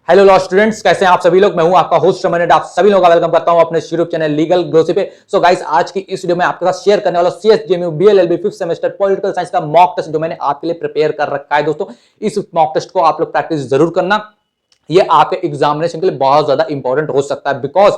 Hello law students, कैसे हैं आप सभी लोग। मैं हूं आपका होस्ट रमन, आप सभी लोगों का वेलकम करता हूं अपने यूट्यूब चैनल लीगल ग्लोसी पे। सो गाइस, आज की इस वीडियो में आपके साथ शेयर करने वाला CSJMU BLLB 5th semester political science का मॉक टेस्ट जो मैंने आपके लिए प्रिपेयर कर रखा है। दोस्तों, इस मॉक टेस्ट को आप लोग प्रैक्टिस जरूर करना, ये आपके एग्जामिनेशन के लिए बहुत ज्यादा इंपॉर्टेंट हो सकता है। बिकॉज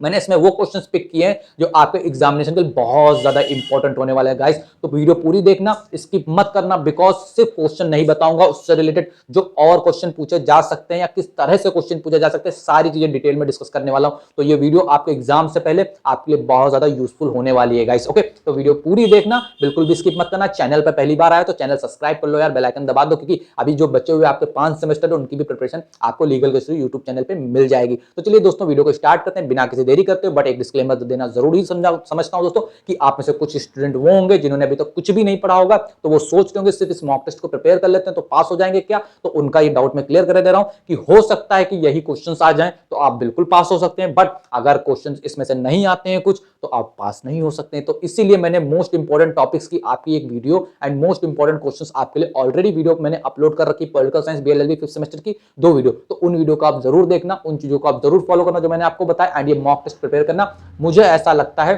मैंने इसमें वो क्वेश्चंस पिक किए हैं जो आपके एग्जामिनेशन के लिए बहुत ज्यादा इंपॉर्टेंट होने वाले हैं गाइस। तो वीडियो पूरी देखना, स्किप मत करना, बिकॉज सिर्फ क्वेश्चन नहीं बताऊंगा, उससे रिलेटेड जो और क्वेश्चन पूछे जा सकते हैं या किस तरह से क्वेश्चन पूछे जा सकते हैं, सारी चीजें डिटेल में डिस्कस करने वाला हूं। तो ये वीडियो आपके एग्जाम से पहले आपके लिए बहुत ज्यादा यूजफुल होने वाली है गाइस। ओके, तो वीडियो पूरी देखना, बिल्कुल भी स्किप मत करना। चैनल पर पहली बार आए तो चैनल सब्सक्राइब कर लो यार, बेल आइकन दबा दो, क्योंकि अभी जो बच्चे हुए आपके 5 सेमेस्टर उनकी भी प्रिपरेशन आपको लीगल केसरी यूट्यूब चैनल पे मिल जाएगी। तो चलिए दोस्तों, वीडियो को स्टार्ट करते हैं बिना किसी देरी करते हुए। बट एक डिस्क्लेमर देना जरूरी समझता हूं दोस्तों कि आप में से कुछ स्टूडेंट वो होंगे जिन्होंने अभी तक कुछ भी नहीं पढ़ा होगा, तो वो सोचते होंगे सिर्फ इस मॉक टेस्ट को प्रिपेयर कर लेते हैं तो पास हो जाएंगे क्या। तो उनका ये डाउट मैं क्लियर कर दे रहा हूं कि हो सकता है कि यही क्वेश्चंस आ जाएं तो आप बिल्कुल पास हो सकते हैं, बट अगर क्वेश्चंस इसमें से नहीं आते हैं कुछ तो आप पास नहीं हो सकते हैं। तो इसीलिए मैंने मोस्ट इंपॉर्टेंट टॉपिक्स की आपकी एक video and most important questions आपके लिए ऑलरेडी वीडियो मैंने अपलोड कर रखी, political science BLLB 5th semester की 2 वीडियो। तो उन वीडियो को आप जरूर देखना, उन चीजों को आप जरूर फॉलो करना जो मैंने आपको बताया, एंड ये मॉक टेस्ट प्रिपेयर करना। मुझे ऐसा लगता है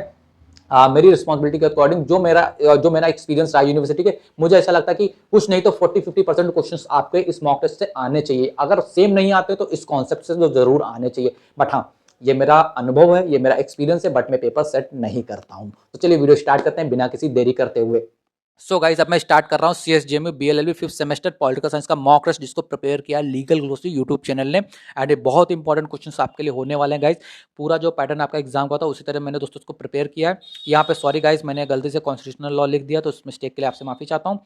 मेरी रिस्पॉन्सिबिलिटी के अकॉर्डिंग, जो मेरा एक्सपीरियंस रहा यूनिवर्सिटी के, मुझे ऐसा लगता है कि कुछ नहीं तो 40-50% क्वेश्चंस आपके इस मॉक टेस्ट से आने चाहिए। अगर सेम नहीं आते तो इस कॉन्सेप्ट से तो जरूर आने चाहिए। बट हाँ, ये मेरा अनुभव है, ये मेरा एक्सपीरियंस है, बट मैं पेपर सेट नहीं करता हूं। तो चलिए वीडियो स्टार्ट करते हैं बिना किसी देरी करते हुए। सो गाइस, अब मैं स्टार्ट कर रहा हूँ CSJMU BLLB 5th semester political science का मॉक टेस्ट, जिसको प्रिपेयर किया लीगल ग्लोसी यूट्यूब चैनल ने। एंड ये बहुत इंपॉर्टेंट क्वेश्चंस आपके लिए होने वाले हैं गाइस। पूरा जो पैटर्न आपका एग्जाम का था उसी तरह मैंने दोस्तों उसको प्रिपेयर किया है। यहाँ पे सॉरी गाइस, मैंने गलती से कॉन्स्टिट्यूशनल लॉ लिख दिया, तो उस मिस्टेक के लिए आपसे माफी चाहता हूँ।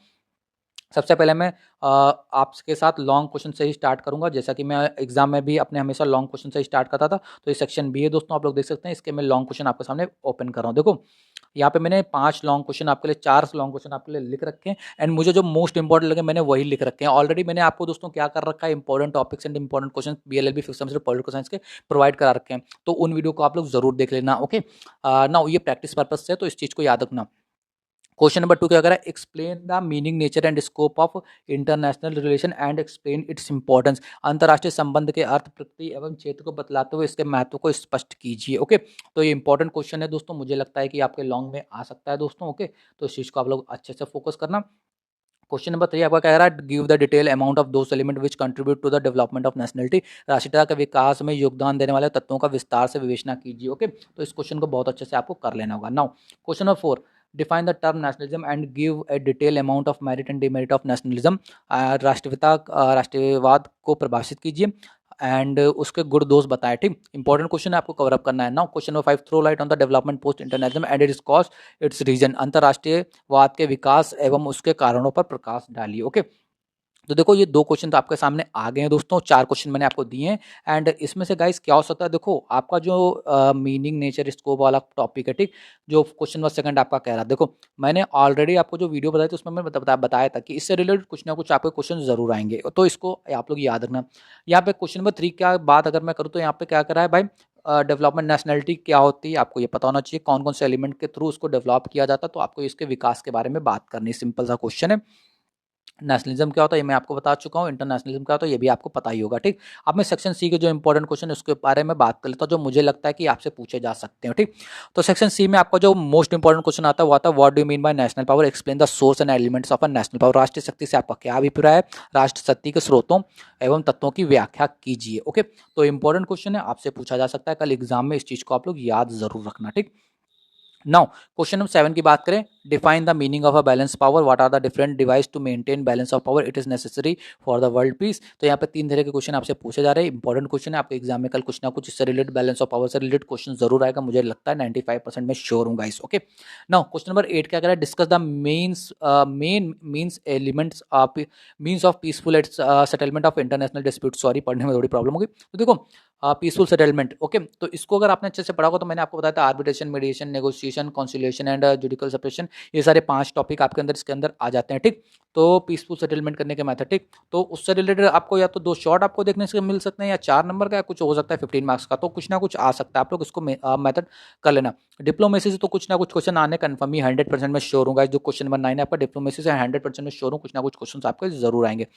सबसे पहले मैं आपके साथ लॉन्ग क्वेश्चन से ही स्टार्ट करूंगा, जैसा कि मैं एग्जाम में भी अपने हमेशा लॉन्ग क्वेश्चन से ही स्टार्ट करता था। तो ये सेक्शन बी है दोस्तों, आप लोग देख सकते हैं, इसके मैं लॉन्ग क्वेश्चन आपके सामने ओपन कर रहा हूँ। देखो, यहाँ पे मैंने 5 लॉन्ग क्वेश्चन आपके लिए, 4 लॉन्ग क्वेश्चन आपके लिए लिख रखे हैं। एंड मुझे जो मोस्ट इंपॉर्टेंट लगे मैंने वही लिख रखे हैं। ऑलरेडी मैंने आपको दोस्तों क्या कर रखा है, important topics and important question BLLB 5th semester political science के प्रोवाइड करा रखे हैं। तो उन वीडियो को आप लोग जरूर देख लेना। ओके, नाउ ये प्रैक्टिस पर्पज से, तो इस चीज को याद रखना। क्वेश्चन नंबर 2 क्या कह रहा है, explain the meaning, nature and scope of international relation and explain its importance. अंतर्राष्ट्रीय संबंध के अर्थ, प्रकृति एवं क्षेत्र को बतलाते हुए इसके महत्व को स्पष्ट कीजिए। ओके, तो ये इंपॉर्टेंट क्वेश्चन है दोस्तों, मुझे लगता है कि आपके लॉन्ग में आ सकता है दोस्तों। ओके, तो इस चीज को आप लोग अच्छे से फोकस करना। क्वेश्चन नंबर 3 आपका कह रहा है, give the detail amount of those element which contribute to the development of nationality. राष्ट्रीयता के विकास में योगदान देने वाले तत्वों का विस्तार से विवेचना कीजिए। ओके, तो इस क्वेश्चन को बहुत अच्छे से आपको कर लेना होगा। Now question number 4, define the term nationalism and give a detail amount of merit and demerit of nationalism. राष्ट्रवाद को परिभाषित कीजिए एंड उसके गुण दोष बताएं। ठीक, इंपॉर्टेंट क्वेश्चन आपको कवर अप करना है। Now question number 5, throw light on the development post international and its cause its reason. अंतरराष्ट्रीयवाद के विकास एवं उसके कारणों पर प्रकाश डालिए। ओके, तो देखो ये 2 क्वेश्चन तो आपके सामने आ गए हैं दोस्तों, 4 क्वेश्चन मैंने आपको दिए हैं। एंड इसमें से गाइस क्या हो सकता है, देखो आपका जो मीनिंग, नेचर, स्कोप वाला टॉपिक है, ठीक, जो क्वेश्चन नंबर 2 आपका कह रहा है, देखो मैंने ऑलरेडी आपको जो वीडियो बताई थी उसमें मैं बताया था कि इससे रिलेटेड कुछ ना कुछ आपके क्वेश्चन जरूर आएंगे, तो इसको आप लोग याद रखना। यहाँ पे क्वेश्चन नंबर 3 क्या बात अगर मैं करूँ तो यहाँ पे क्या कर रहा है भाई, डेवलपमेंट नेशनलिटी क्या होती है आपको ये पता होना चाहिए, कौन कौन से एलिमेंट के थ्रू उसको डेवलप किया जाता है, तो आपको इसके विकास के बारे में बात करनी, सिंपल सा क्वेश्चन है। नेशनलिज्म क्या होता है ये मैं आपको बता चुका हूँ, इंटरनेशनलिज्म क्या होता है ये भी आपको पता ही होगा। ठीक, अब मैं सेक्शन सी के जो इंपॉर्टेंट क्वेश्चन है उसके बारे में बात कर लेता हूँ, जो मुझे लगता है कि आपसे पूछे जा सकते हैं। ठीक, तो सेक्शन सी में आपका जो मोस्ट इंपॉर्टेंट क्वेश्चन आता है वो आता है, what do you mean by national power, explain the source and elements of a national power. राष्ट्रीय शक्ति से आपका क्या अभिप्राय है, राष्ट्र शक्ति के स्रोतों एवं तत्वों की व्याख्या कीजिए। ओके, तो इंपॉर्टेंट क्वेश्चन है, आपसे पूछा जा सकता है कल एग्जाम में, इस चीज को आप लोग याद जरूर रखना। ठीक, नाउ क्वेश्चन नंबर 7 की बात करें, define the meaning of a balance power, what are the different device to maintain balance of power, it is necessary for the world peace. तो यहाँ पे 3 तरह के क्वेश्चन आपसे पूछे जा रहे हैं, इंपॉर्टेंट क्वेश्चन है, आपके एग्जाम में कल कुछ ना कुछ इससे रिलेटेड, बैलेंस ऑफ पावर से रिलेटेड क्वेश्चन जरूर आएगा, मुझे लगता है 95% में श्योर हूँ guys. Okay, now question number 8 क्या कह रहा है, discuss the main means elements of means of peaceful settlement of international dispute. Sorry, पढ़ने में थोड़ी प्रॉब्लम होगी। तो देखो पीसफुल सेटलमेंट, ओके, तो इसको अगर आपने अच्छे से पढ़ा होगा तो मैंने आपको बताया था, arbitration, mediation, negotiation, conciliation and judicial separation, ये सारे 5 टॉपिक आपके अंदर इसके अंदर आ जाते हैं। ठीक, तो पीसफुल सेटलमेंट करने के मेथड, ठीक, तो उससे रिलेटेड आपको या तो 2 शॉर्ट आपको देखने से मिल सकते हैं, या 4 नंबर का, या कुछ हो सकता है 15 मार्क्स का, तो कुछ ना कुछ आ सकता है, आप लोग इसको मेथड कर लेना। डिप्लोमेसी से तो कुछ ना कुछ क्वेश्चन आने कन्फर्म ही 100% में श्योर होगा। जो क्वेश्चन नंबर 9 है आपका डिप्लोमेसी से 100% में श्योर हूँ, कुछ ना कुछ क्वेश्चन आपके जरूर आएंगे।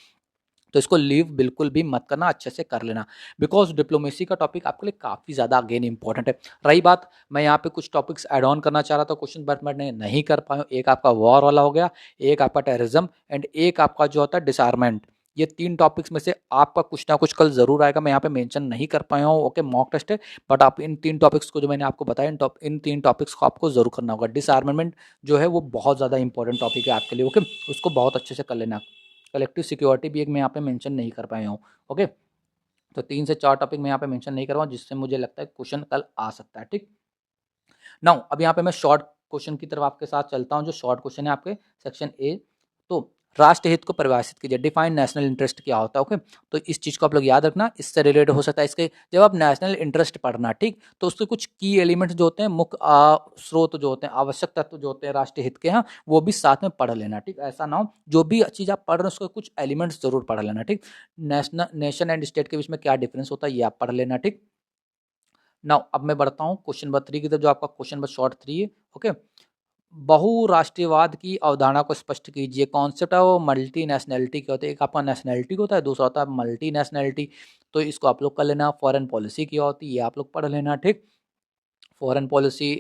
तो इसको लीव बिल्कुल भी मत करना, अच्छे से कर लेना, बिकॉज डिप्लोमेसी का टॉपिक आपके लिए काफ़ी ज़्यादा अगेन इंपॉर्टेंट है। रही बात, मैं यहाँ पे कुछ टॉपिक्स ऐड ऑन करना चाह रहा था क्वेश्चन, बट मैं नहीं कर पाया। एक आपका वॉर वाला हो गया, एक आपका टेररिज्म, एंड एक आपका जो होता है डिसआर्मेंट। ये 3 टॉपिक्स में से आपका कुछ ना कुछ कल जरूर आएगा। मैं यहाँ पे मेंशन नहीं कर पाया हूँ, ओके, मॉक टेस्ट है, बट आप इन 3 टॉपिक्स को जो मैंने आपको बताया, इन 3 टॉपिक्स को आपको जरूर करना होगा। डिसआर्मेंट जो है वो बहुत ज़्यादा इंपॉर्टेंट टॉपिक है आपके लिए, ओके, उसको बहुत अच्छे से कर लेना। कलेक्टिव सिक्योरिटी भी एक मैं यहाँ पे मेंशन नहीं कर पाया हूँ, ओके। तो 3 से 4 टॉपिक मैं यहाँ पे मेंशन नहीं कर रहा हूँ, जिससे मुझे लगता है क्वेश्चन कल आ सकता है, ठीक। नाउ अब यहाँ पे मैं शॉर्ट क्वेश्चन की तरफ आपके साथ चलता हूँ। जो शॉर्ट क्वेश्चन है आपके सेक्शन ए, तो राष्ट्र हित को परिभाषित कीजिए, डिफाइन नेशनल इंटरेस्ट क्या होता है, ओके। तो इस चीज को आप लोग याद रखना, इससे रिलेटेड हो सकता है इसके, जब आप नेशनल इंटरेस्ट पढ़ना, ठीक, तो उसके कुछ की एलिमेंट्स जो होते हैं, मुख्य स्रोत जो होते हैं, आवश्यक तत्व जो होते हैं राष्ट्रीय हित के, हाँ, वो भी साथ में पढ़ लेना, ठीक। ऐसा ना हो जो भी चीज आप पढ़ रहे हैं उसके कुछ एलिमेंट्स जरूर पढ़ लेना, ठीक। नेशन एंड स्टेट के बीच में क्या डिफरेंस होता है ये आप पढ़ लेना, ठीक। नाउ अब मैं बढ़ता हूँ क्वेश्चन नंबर 3 की तरफ, जो आपका क्वेश्चन नंबर शॉर्ट 3 है, ओके। बहुराष्ट्रीयवाद की अवधारणा को स्पष्ट कीजिए। कॉन्सेप्ट है वो मल्टी नेशनैलिटी क्या होता है, एक आपका नेशनैलिटी होता है, दूसरा होता है मल्टी नेशनैलिटी। तो इसको आप लोग कर लेना। फॉरेन पॉलिसी क्या होती है ये आप लोग पढ़ लेना, ठीक। फॉरेन पॉलिसी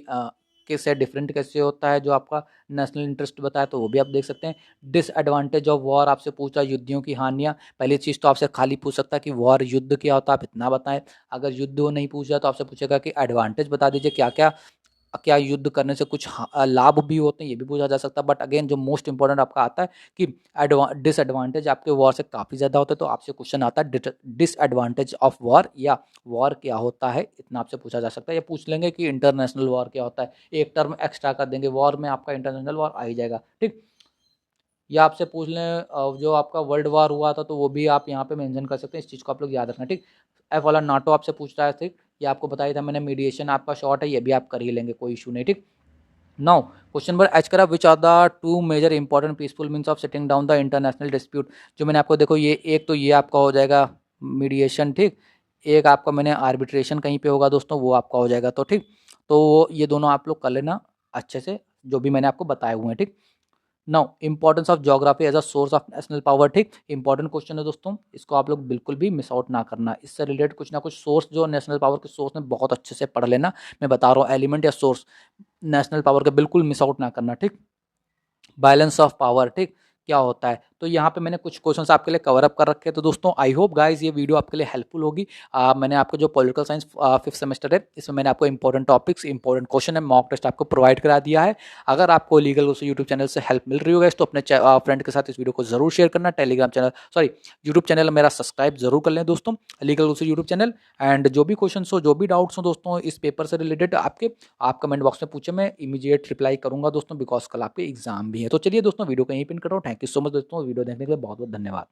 कैसे डिफरेंट कैसे होता है, जो आपका नेशनल इंटरेस्ट बताया तो वो भी आप देख सकते हैं। डिसएडवांटेज ऑफ वॉर आपसे पूछा, युद्धों की हानियां। पहली चीज़ तो आपसे खाली पूछ सकता है कि वॉर युद्ध क्या होता है, आप इतना बताएं। अगर युद्ध वो नहीं पूछा तो आपसे पूछेगा कि एडवांटेज बता दीजिए, क्या क्या क्या युद्ध करने से कुछ लाभ भी होते हैं, ये भी पूछा जा सकता है। बट अगेन जो मोस्ट इंपॉर्टेंट आपका आता है कि डिसएडवांटेज आपके वॉर से काफ़ी ज़्यादा होते हैं, तो आपसे क्वेश्चन आता है डिसएडवांटेज ऑफ वॉर, या वॉर क्या होता है, इतना आपसे पूछा जा सकता है। या पूछ लेंगे कि इंटरनेशनल वॉर क्या होता है, एक टर्म एक्स्ट्रा कर देंगे, वॉर में आपका इंटरनेशनल वॉर आ ही जाएगा, ठीक। या आपसे पूछ लें जो आपका वर्ल्ड वार हुआ था, तो वो भी आप यहाँ पे मेंशन कर सकते हैं। इस चीज़ को आप लोग याद रखना, ठीक। एफ वाला नाटो आपसे पूछ रहा है, ठीक, ये आपको बताया था मैंने। मीडिएशन आपका शॉर्ट है, ये भी आप कर ही लेंगे, कोई इशू नहीं, ठीक। नाउ क्वेश्चन नंबर एच करा, which are the 2 major important peaceful means of setting down the international dispute. जो मैंने आपको, देखो ये एक तो ये आपका हो जाएगा मीडिएशन, ठीक। एक आपका मैंने आर्बिट्रेशन कहीं पे होगा दोस्तों, वो आपका हो जाएगा, तो ठीक। तो ये दोनों आप लोग कर लेना अच्छे से, जो भी मैंने आपको बताए हुए हैं, ठीक। Now importance of geography as a source of national power, ठीक, इंपॉर्टेंट क्वेश्चन है दोस्तों, इसको आप लोग बिल्कुल भी मिस आउट ना करना। इससे रिलेटेड कुछ ना कुछ सोर्स जो नेशनल पावर के सोर्स में बहुत अच्छे से पढ़ लेना। मैं बता रहा हूँ एलिमेंट या सोर्स नेशनल पावर का बिल्कुल मिस आउट ना करना, ठीक। बैलेंस ऑफ पावर, ठीक, क्या होता है। तो यहाँ पे मैंने कुछ क्वेश्चंस आपके लिए कवर अप कर रखे हैं। तो दोस्तों आई होप गाइस ये वीडियो आपके लिए हेल्पफुल होगी। मैंने आपको जो पॉलिटिकल साइंस 5th सेमेस्टर है, इसमें मैंने आपको इंपॉर्टेंट टॉपिक्स, इंपॉर्टेंट क्वेश्चन है, मॉक टेस्ट आपको प्रोवाइड करा दिया है। अगर आपको लीगल से यूट्यूब चैनल से हेल्प मिल रही होगा तो अपने फ्रेंड के साथ इस वीडियो को जरूर शेयर करना। Telegram channel, sorry, YouTube channel मेरा सब्सक्राइब जरूर कर लें दोस्तों, लीगल से यूट्यूब चैनल। एंड जो भी क्वेश्चन हो, जो भी डाउट्स हो दोस्तों इस पेपर से रिलेटेड, आप कमेंट बॉक्स में पूछे, मैं इमीडिएट रिप्लाई करूंगा दोस्तों, बिकॉज कल आपके एग्जाम भी है। तो चलिए दोस्तों वीडियो को यहीं पिन कर रहा हूँ। थैंक यू सो मच दोस्तों, वीडियो देखने के लिए बहुत बहुत धन्यवाद।